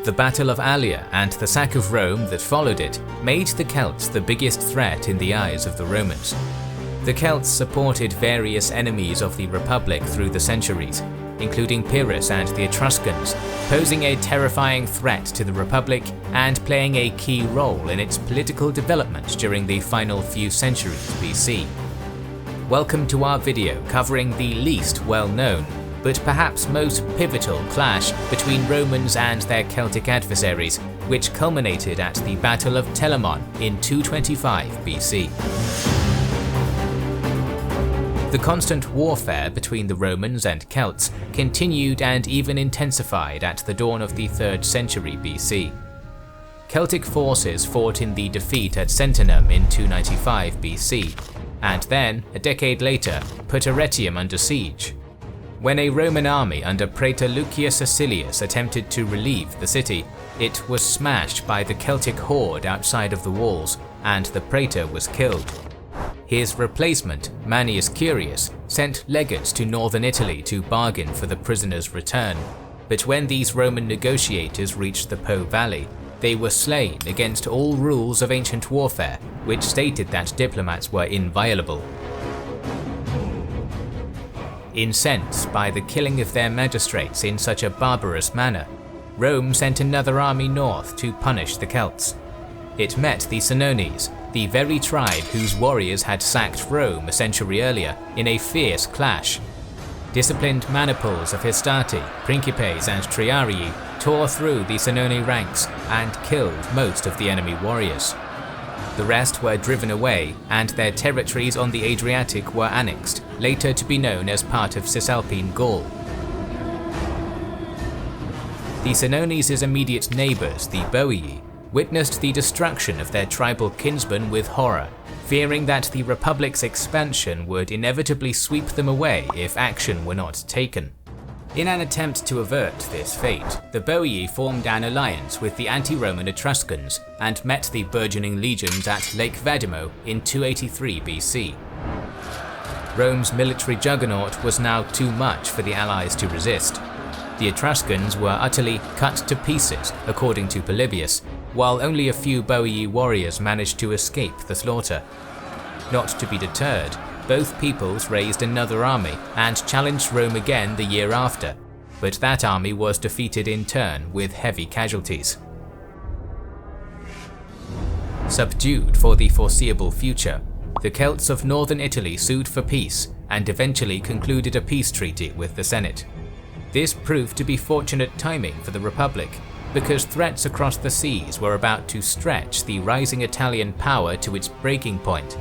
The Battle of Allia and the sack of Rome that followed it made the Celts the biggest threat in the eyes of the Romans. The Celts supported various enemies of the Republic through the centuries, including Pyrrhus and the Etruscans, posing a terrifying threat to the Republic and playing a key role in its political development during the final few centuries BC. Welcome to our video covering the least well-known, but perhaps most pivotal clash between Romans and their Celtic adversaries, which culminated at the Battle of Telamon in 225 BC. The constant warfare between the Romans and Celts continued and even intensified at the dawn of the 3rd century BC. Celtic forces fought in the defeat at Sentinum in 295 BC, and then, a decade later, put Arretium under siege. When a Roman army under Praetor Lucius Acilius attempted to relieve the city, it was smashed by the Celtic horde outside of the walls, and the praetor was killed. His replacement, Manius Curius, sent legates to northern Italy to bargain for the prisoner's return, but when these Roman negotiators reached the Po Valley, they were slain against all rules of ancient warfare, which stated that diplomats were inviolable. Incensed by the killing of their magistrates in such a barbarous manner, Rome sent another army north to punish the Celts. It met the Senones, the very tribe whose warriors had sacked Rome a century earlier, in a fierce clash. Disciplined maniples of Hastati, Principes and Triarii tore through the Senone ranks and killed most of the enemy warriors. The rest were driven away, and their territories on the Adriatic were annexed, later to be known as part of Cisalpine Gaul. The Senones' immediate neighbours, the Boii, witnessed the destruction of their tribal kinsmen with horror, fearing that the Republic's expansion would inevitably sweep them away if action were not taken. In an attempt to avert this fate, the Boii formed an alliance with the anti-Roman Etruscans and met the burgeoning legions at Lake Vadimo in 283 BC. Rome's military juggernaut was now too much for the allies to resist. The Etruscans were utterly cut to pieces, according to Polybius, while only a few Boii warriors managed to escape the slaughter. Not to be deterred, both peoples raised another army and challenged Rome again the year after, but that army was defeated in turn with heavy casualties. Subdued for the foreseeable future, the Celts of northern Italy sued for peace and eventually concluded a peace treaty with the Senate. This proved to be fortunate timing for the Republic, because threats across the seas were about to stretch the rising Italian power to its breaking point.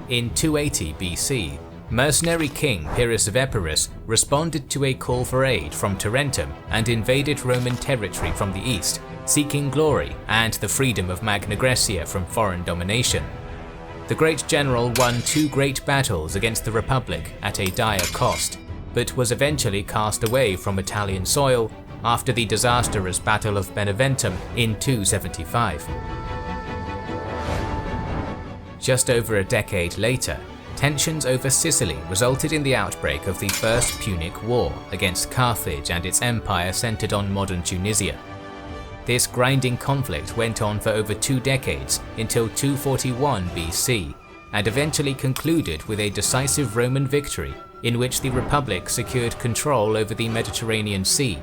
In 280 BC, mercenary king Pyrrhus of Epirus responded to a call for aid from Tarentum and invaded Roman territory from the east, seeking glory and the freedom of Magna Graecia from foreign domination. The great general won 2 great battles against the Republic at a dire cost, but was eventually cast away from Italian soil after the disastrous Battle of Beneventum in 275. Just over a decade later, tensions over Sicily resulted in the outbreak of the First Punic War against Carthage and its empire centered on modern Tunisia. This grinding conflict went on for over 2 decades until 241 BC, and eventually concluded with a decisive Roman victory in which the Republic secured control over the Mediterranean Sea.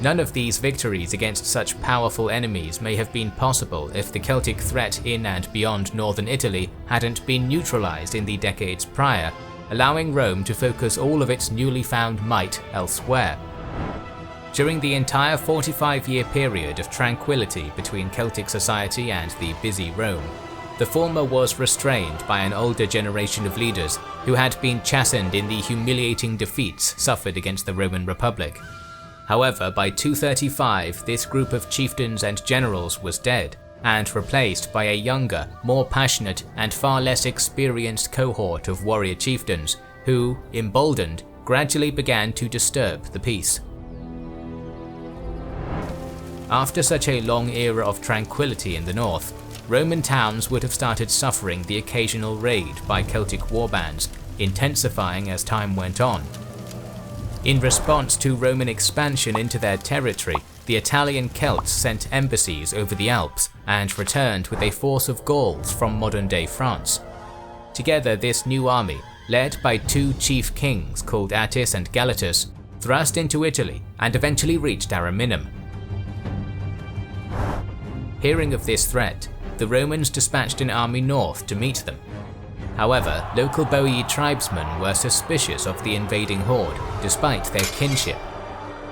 None of these victories against such powerful enemies may have been possible if the Celtic threat in and beyond northern Italy hadn't been neutralized in the decades prior, allowing Rome to focus all of its newly found might elsewhere. During the entire 45-year period of tranquility between Celtic society and the busy Rome, the former was restrained by an older generation of leaders who had been chastened in the humiliating defeats suffered against the Roman Republic. However, by 235, this group of chieftains and generals was dead, and replaced by a younger, more passionate, and far less experienced cohort of warrior chieftains who, emboldened, gradually began to disturb the peace. After such a long era of tranquility in the north, Roman towns would have started suffering the occasional raid by Celtic warbands, intensifying as time went on. In response to Roman expansion into their territory, the Italian Celts sent embassies over the Alps and returned with a force of Gauls from modern-day France. Together, this new army, led by two chief kings called Attis and Galatus, thrust into Italy and eventually reached Ariminum. Hearing of this threat, the Romans dispatched an army north to meet them. However, local Boii tribesmen were suspicious of the invading horde, despite their kinship.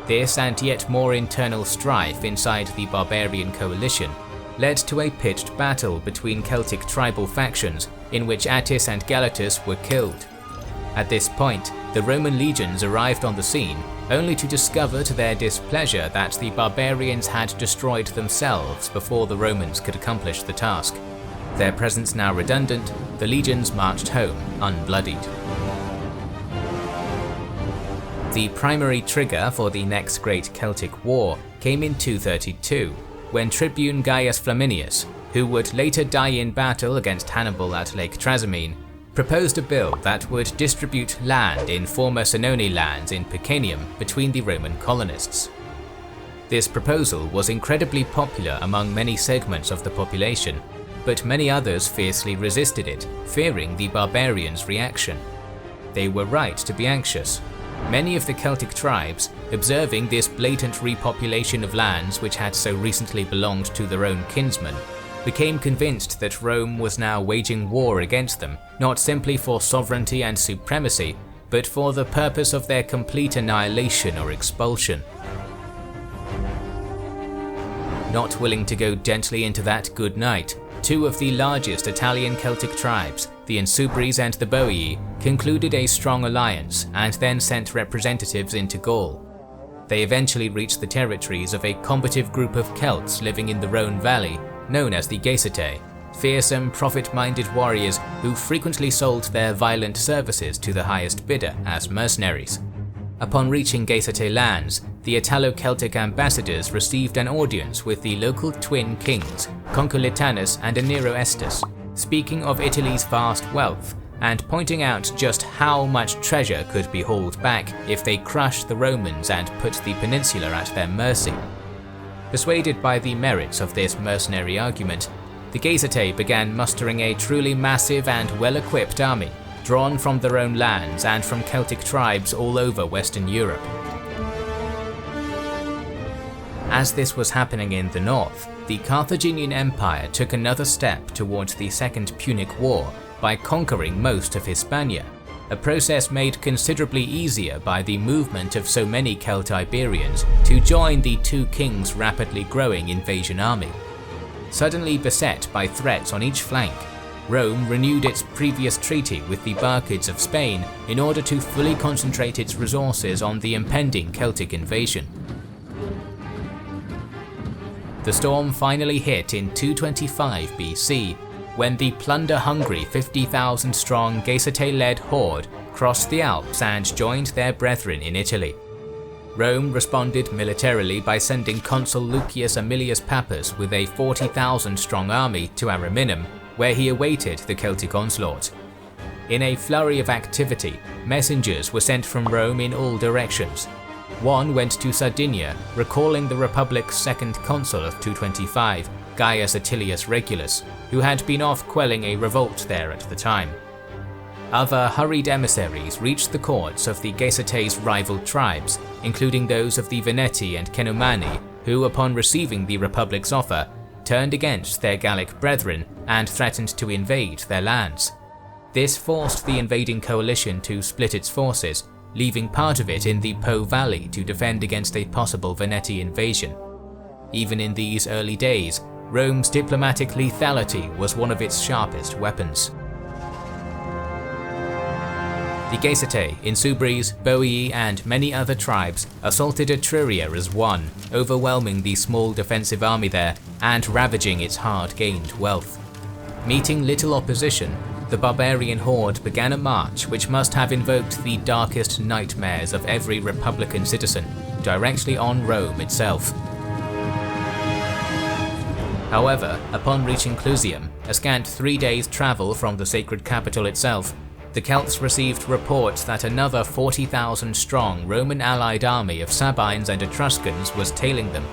This and yet more internal strife inside the barbarian coalition led to a pitched battle between Celtic tribal factions in which Attis and Galatus were killed. At this point, the Roman legions arrived on the scene, only to discover to their displeasure that the barbarians had destroyed themselves before the Romans could accomplish the task. Their presence now redundant, the legions marched home unbloodied. The primary trigger for the next great Celtic war came in 232, when Tribune Gaius Flaminius, who would later die in battle against Hannibal at Lake Trasimene, proposed a bill that would distribute land in former Senone lands in Picenium between the Roman colonists. This proposal was incredibly popular among many segments of the population, but many others fiercely resisted it, fearing the barbarians' reaction. They were right to be anxious. Many of the Celtic tribes, observing this blatant repopulation of lands which had so recently belonged to their own kinsmen, became convinced that Rome was now waging war against them, not simply for sovereignty and supremacy, but for the purpose of their complete annihilation or expulsion. Not willing to go gently into that good night, two of the largest Italian Celtic tribes, the Insubres and the Boii, concluded a strong alliance and then sent representatives into Gaul. They eventually reached the territories of a combative group of Celts living in the Rhone Valley, known as the Gaecitae, fearsome, profit-minded warriors who frequently sold their violent services to the highest bidder as mercenaries. Upon reaching Gaecitae lands, the Italo-Celtic ambassadors received an audience with the local twin kings, Concolitanus and Anero Estus, speaking of Italy's vast wealth and pointing out just how much treasure could be hauled back if they crushed the Romans and put the peninsula at their mercy. Persuaded by the merits of this mercenary argument, the Gaecitae began mustering a truly massive and well-equipped army, drawn from their own lands and from Celtic tribes all over Western Europe. As this was happening in the north, the Carthaginian Empire took another step towards the Second Punic War by conquering most of Hispania, a process made considerably easier by the movement of so many Celt-Iberians to join the two kings' rapidly growing invasion army. Suddenly beset by threats on each flank, Rome renewed its previous treaty with the Barcids of Spain in order to fully concentrate its resources on the impending Celtic invasion. The storm finally hit in 225 BC, when the plunder-hungry 50,000-strong Gaecitae-led horde crossed the Alps and joined their brethren in Italy. Rome responded militarily by sending Consul Lucius Aemilius Pappus with a 40,000-strong army to Ariminum, where he awaited the Celtic onslaught. In a flurry of activity, messengers were sent from Rome in all directions. One went to Sardinia, recalling the Republic's second consul of 225, Gaius Attilius Regulus, who had been off quelling a revolt there at the time. Other hurried emissaries reached the courts of the Gaecitae's rival tribes, including those of the Veneti and Cenomani, who, upon receiving the Republic's offer, turned against their Gallic brethren and threatened to invade their lands. This forced the invading coalition to split its forces, leaving part of it in the Po Valley to defend against a possible Veneti invasion. Even in these early days, Rome's diplomatic lethality was one of its sharpest weapons. The Gaecitae, Insubres, Boii, and many other tribes assaulted Etruria as one, overwhelming the small defensive army there and ravaging its hard-gained wealth. Meeting little opposition, the barbarian horde began a march which must have invoked the darkest nightmares of every Republican citizen, directly on Rome itself. However, upon reaching Clusium, a scant 3 days' travel from the sacred capital itself, The Celts received reports that another 40,000 strong Roman allied army of Sabines and Etruscans was tailing them.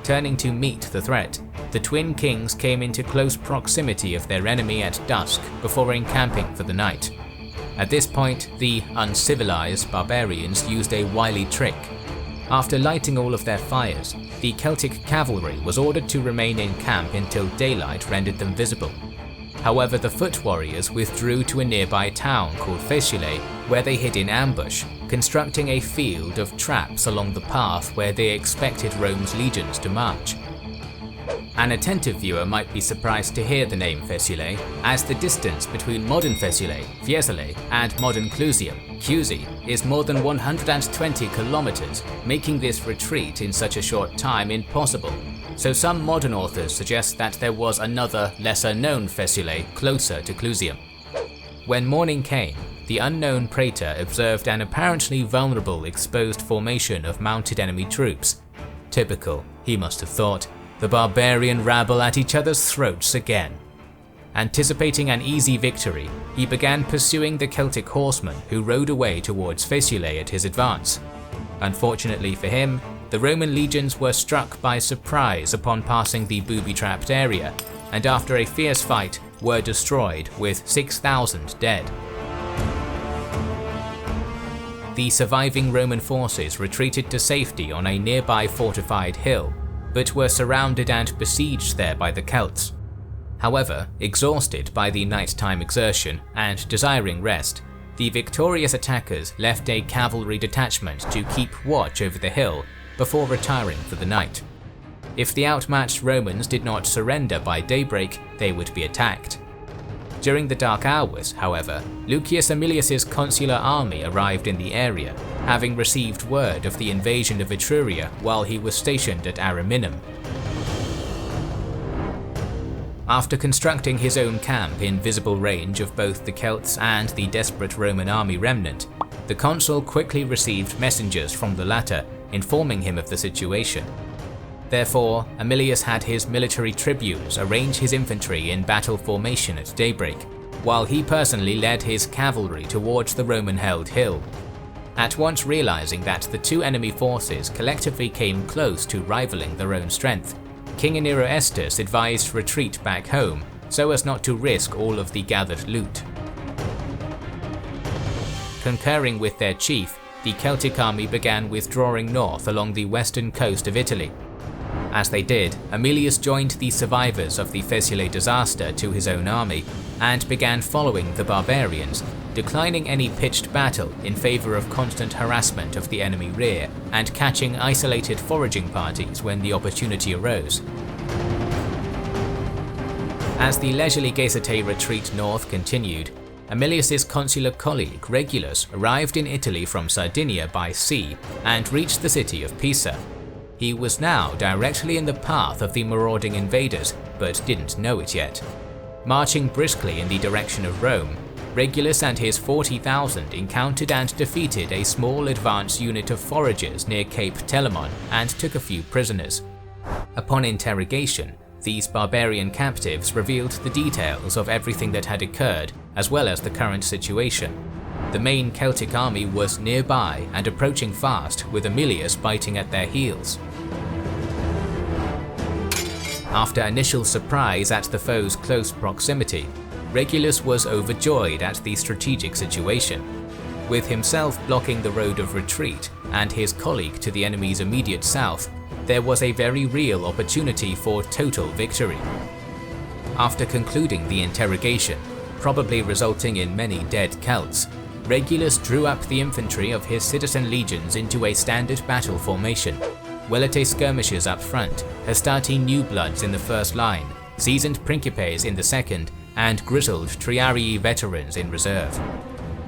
Turning to meet the threat, the twin kings came into close proximity of their enemy at dusk before encamping for the night. At this point, the uncivilized barbarians used a wily trick. After lighting all of their fires, the Celtic cavalry was ordered to remain in camp until daylight rendered them visible. However, the foot warriors withdrew to a nearby town called Faesulae, where they hid in ambush, constructing a field of traps along the path where they expected Rome's legions to march. An attentive viewer might be surprised to hear the name Faesulae, as the distance between modern Faesulae, and modern Clusium, is more than 120 kilometers, making this retreat in such a short time impossible. So some modern authors suggest that there was another, lesser-known Faesulae closer to Clusium. When morning came, the unknown praetor observed an apparently vulnerable exposed formation of mounted enemy troops. Typical, he must have thought. The barbarian rabble at each other's throats again. Anticipating an easy victory, he began pursuing the Celtic horsemen who rode away towards Faesulae at his advance. Unfortunately for him, the Roman legions were struck by surprise upon passing the booby-trapped area, and after a fierce fight, were destroyed with 6,000 dead. The surviving Roman forces retreated to safety on a nearby fortified hill, but were surrounded and besieged there by the Celts. However, exhausted by the nighttime exertion and desiring rest, the victorious attackers left a cavalry detachment to keep watch over the hill before retiring for the night. If the outmatched Romans did not surrender by daybreak, they would be attacked. During the dark hours, however, Lucius Aemilius's consular army arrived in the area, having received word of the invasion of Etruria while he was stationed at Ariminum. After constructing his own camp in visible range of both the Celts and the desperate Roman army remnant, the consul quickly received messengers from the latter informing him of the situation. Therefore, Aemilius had his military tribunes arrange his infantry in battle formation at daybreak, while he personally led his cavalry towards the Roman-held hill. At once realizing that the two enemy forces collectively came close to rivaling their own strength, King Aeneroestus advised retreat back home so as not to risk all of the gathered loot. Concurring with their chief, the Celtic army began withdrawing north along the western coast of Italy. As they did, Aemilius joined the survivors of the Faesulae disaster to his own army, and began following the barbarians, declining any pitched battle in favour of constant harassment of the enemy rear, and catching isolated foraging parties when the opportunity arose. As the leisurely Gaesote retreat north continued, Aemilius's consular colleague Regulus arrived in Italy from Sardinia by sea and reached the city of Pisa. He was now directly in the path of the marauding invaders, but didn't know it yet. Marching briskly in the direction of Rome, Regulus and his 40,000 encountered and defeated a small advance unit of foragers near Cape Telamon and took a few prisoners. Upon interrogation, these barbarian captives revealed the details of everything that had occurred, as well as the current situation. The main Celtic army was nearby and approaching fast, with Aemilius biting at their heels. After initial surprise at the foe's close proximity, Regulus was overjoyed at the strategic situation. With himself blocking the road of retreat and his colleague to the enemy's immediate south, there was a very real opportunity for total victory. After concluding the interrogation, probably resulting in many dead Celts, Regulus drew up the infantry of his citizen legions into a standard battle formation. Velite skirmishers up front, Hastati new bloods in the first line, seasoned Principes in the second, and grizzled Triarii veterans in reserve.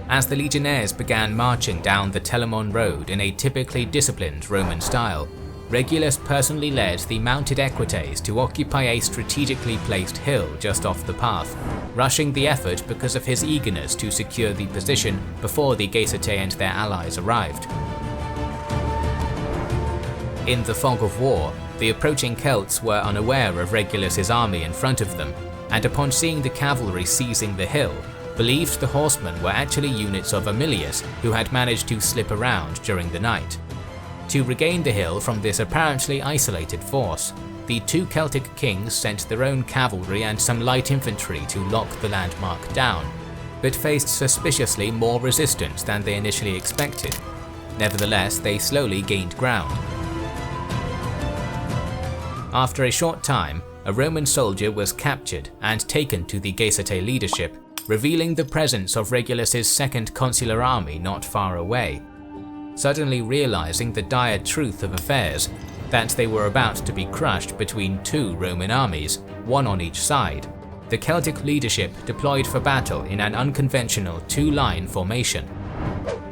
As the legionnaires began marching down the Telamon road in a typically disciplined Roman style, Regulus personally led the mounted equites to occupy a strategically placed hill just off the path, rushing the effort because of his eagerness to secure the position before the Gaesote and their allies arrived. In the fog of war, the approaching Celts were unaware of Regulus's army in front of them, and upon seeing the cavalry seizing the hill, believed the horsemen were actually units of Aemilius who had managed to slip around during the night. To regain the hill from this apparently isolated force, the two Celtic kings sent their own cavalry and some light infantry to lock the landmark down, but faced suspiciously more resistance than they initially expected. Nevertheless, they slowly gained ground. After a short time, a Roman soldier was captured and taken to the Gaesatae leadership, revealing the presence of Regulus's second consular army not far away. Suddenly realizing the dire truth of affairs, that they were about to be crushed between two Roman armies, one on each side, the Celtic leadership deployed for battle in an unconventional two-line formation.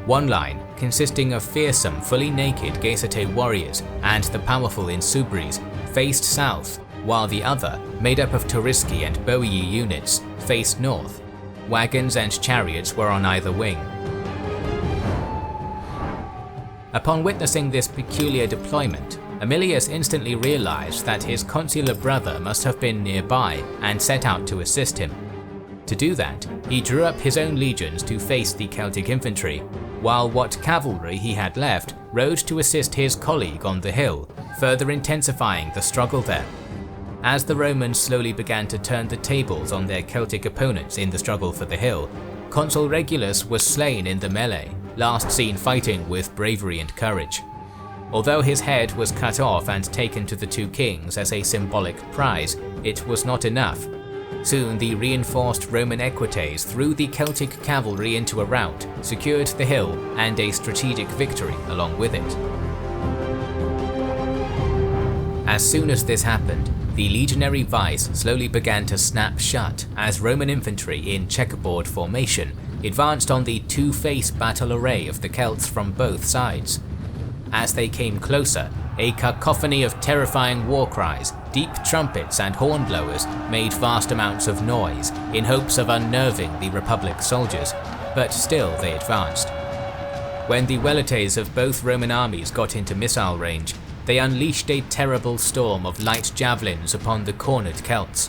One line, consisting of fearsome, fully naked Gaesatae warriors and the powerful Insubres, faced south, while the other, made up of Turisci and Boii units, faced north. Wagons and chariots were on either wing. Upon witnessing this peculiar deployment, Aemilius instantly realized that his consular brother must have been nearby and set out to assist him. To do that, he drew up his own legions to face the Celtic infantry, while what cavalry he had left rode to assist his colleague on the hill, further intensifying the struggle there. As the Romans slowly began to turn the tables on their Celtic opponents in the struggle for the hill, Consul Regulus was slain in the melee, last seen fighting with bravery and courage. Although his head was cut off and taken to the two kings as a symbolic prize, it was not enough. Soon the reinforced Roman equites threw the Celtic cavalry into a rout, secured the hill, and a strategic victory along with it. As soon as this happened, the legionary vice slowly began to snap shut as Roman infantry in checkerboard formation advanced on the two-face battle array of the Celts from both sides. As they came closer, a cacophony of terrifying war cries, deep trumpets and hornblowers made vast amounts of noise in hopes of unnerving the Republic soldiers, but still they advanced. When the velites of both Roman armies got into missile range, they unleashed a terrible storm of light javelins upon the cornered Celts.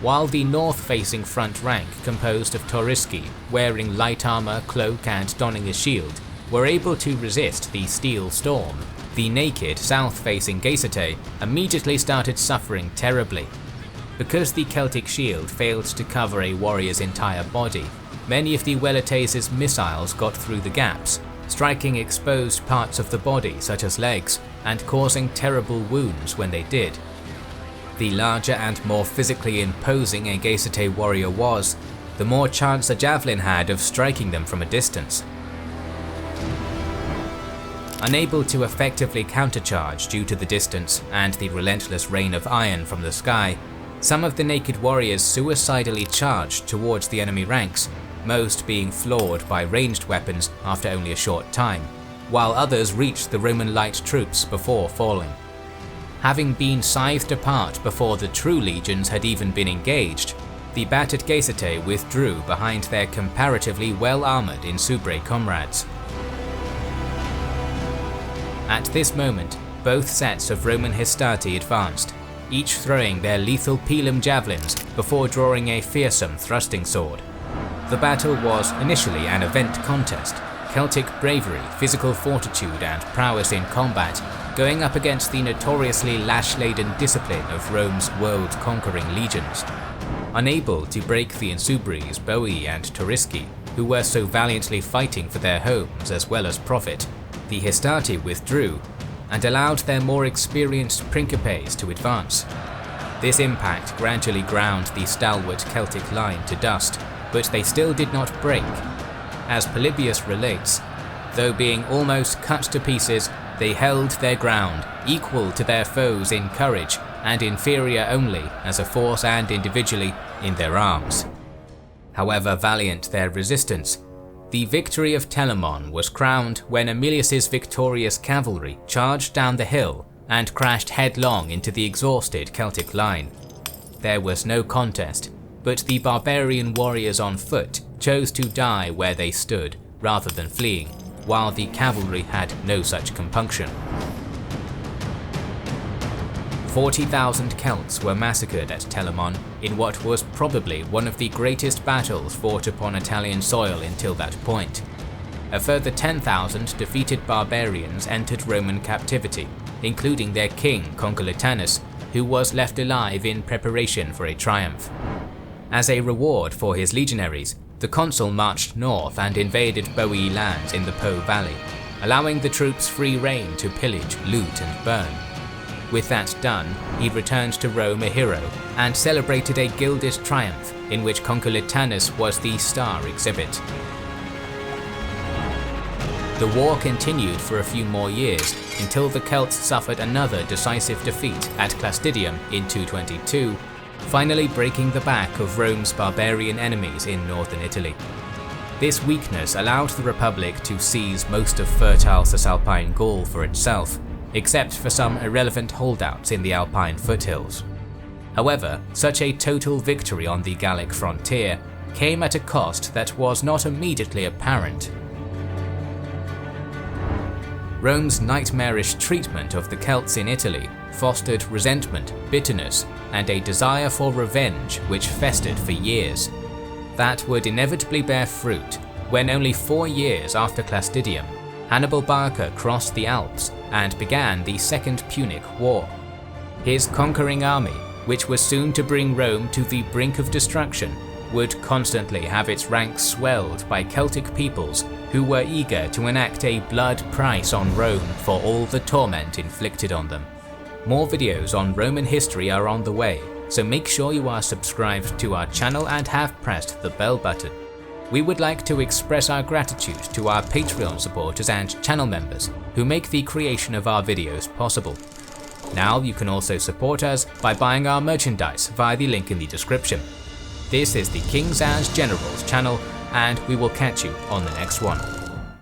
While the north-facing front rank, composed of Turisci, wearing light armor, cloak and donning a shield, were able to resist the steel storm, the naked south-facing Gaesatae immediately started suffering terribly. Because the Celtic shield failed to cover a warrior's entire body, many of the velites' missiles got through the gaps, striking exposed parts of the body such as legs, and causing terrible wounds when they did. The larger and more physically imposing a Gaesatae warrior was, the more chance a javelin had of striking them from a distance. Unable to effectively countercharge due to the distance and the relentless rain of iron from the sky, some of the naked warriors suicidally charged towards the enemy ranks, most being floored by ranged weapons after only a short time, while others reached the Roman light troops before falling. Having been scythed apart before the true legions had even been engaged, the battered Gaesatae withdrew behind their comparatively well-armoured Insubre comrades. At this moment, both sets of Roman hastati advanced, each throwing their lethal pilum javelins before drawing a fearsome thrusting sword. The battle was initially an event contest, Celtic bravery, physical fortitude and prowess in combat going up against the notoriously lash-laden discipline of Rome's world-conquering legions. Unable to break the Insubres, Boii and Turisci, who were so valiantly fighting for their homes as well as profit, the hastati withdrew and allowed their more experienced principes to advance. This impact gradually ground the stalwart Celtic line to dust, but they still did not break. As Polybius relates, though being almost cut to pieces, they held their ground, equal to their foes in courage and inferior only as a force and individually in their arms. However valiant their resistance, the victory of Telamon was crowned when Aemilius's victorious cavalry charged down the hill and crashed headlong into the exhausted Celtic line. There was no contest, but the barbarian warriors on foot chose to die where they stood rather than fleeing, while the cavalry had no such compunction. 40,000 Celts were massacred at Telamon in what was probably one of the greatest battles fought upon Italian soil until that point. A further 10,000 defeated barbarians entered Roman captivity, including their king Concolitanus, who was left alive in preparation for a triumph. As a reward for his legionaries, the consul marched north and invaded Boii lands in the Po Valley, allowing the troops free rein to pillage, loot and burn. With that done, he returned to Rome a hero and celebrated a gilded triumph in which Concolitanus was the star exhibit. The war continued for a few more years until the Celts suffered another decisive defeat at Clastidium in 222, finally breaking the back of Rome's barbarian enemies in northern Italy. This weakness allowed the Republic to seize most of fertile Cisalpine Gaul for itself, except for some irrelevant holdouts in the Alpine foothills. However, such a total victory on the Gallic frontier came at a cost that was not immediately apparent. Rome's nightmarish treatment of the Celts in Italy fostered resentment, bitterness, and a desire for revenge which festered for years. That would inevitably bear fruit when only 4 years after Clastidium, Hannibal Barca crossed the Alps and began the Second Punic War. His conquering army, which was soon to bring Rome to the brink of destruction, would constantly have its ranks swelled by Celtic peoples who were eager to enact a blood price on Rome for all the torment inflicted on them. More videos on Roman history are on the way, so make sure you are subscribed to our channel and have pressed the bell button. We would like to express our gratitude to our Patreon supporters and channel members who make the creation of our videos possible. Now you can also support us by buying our merchandise via the link in the description. This is the Kings and Generals channel, and we will catch you on the next one.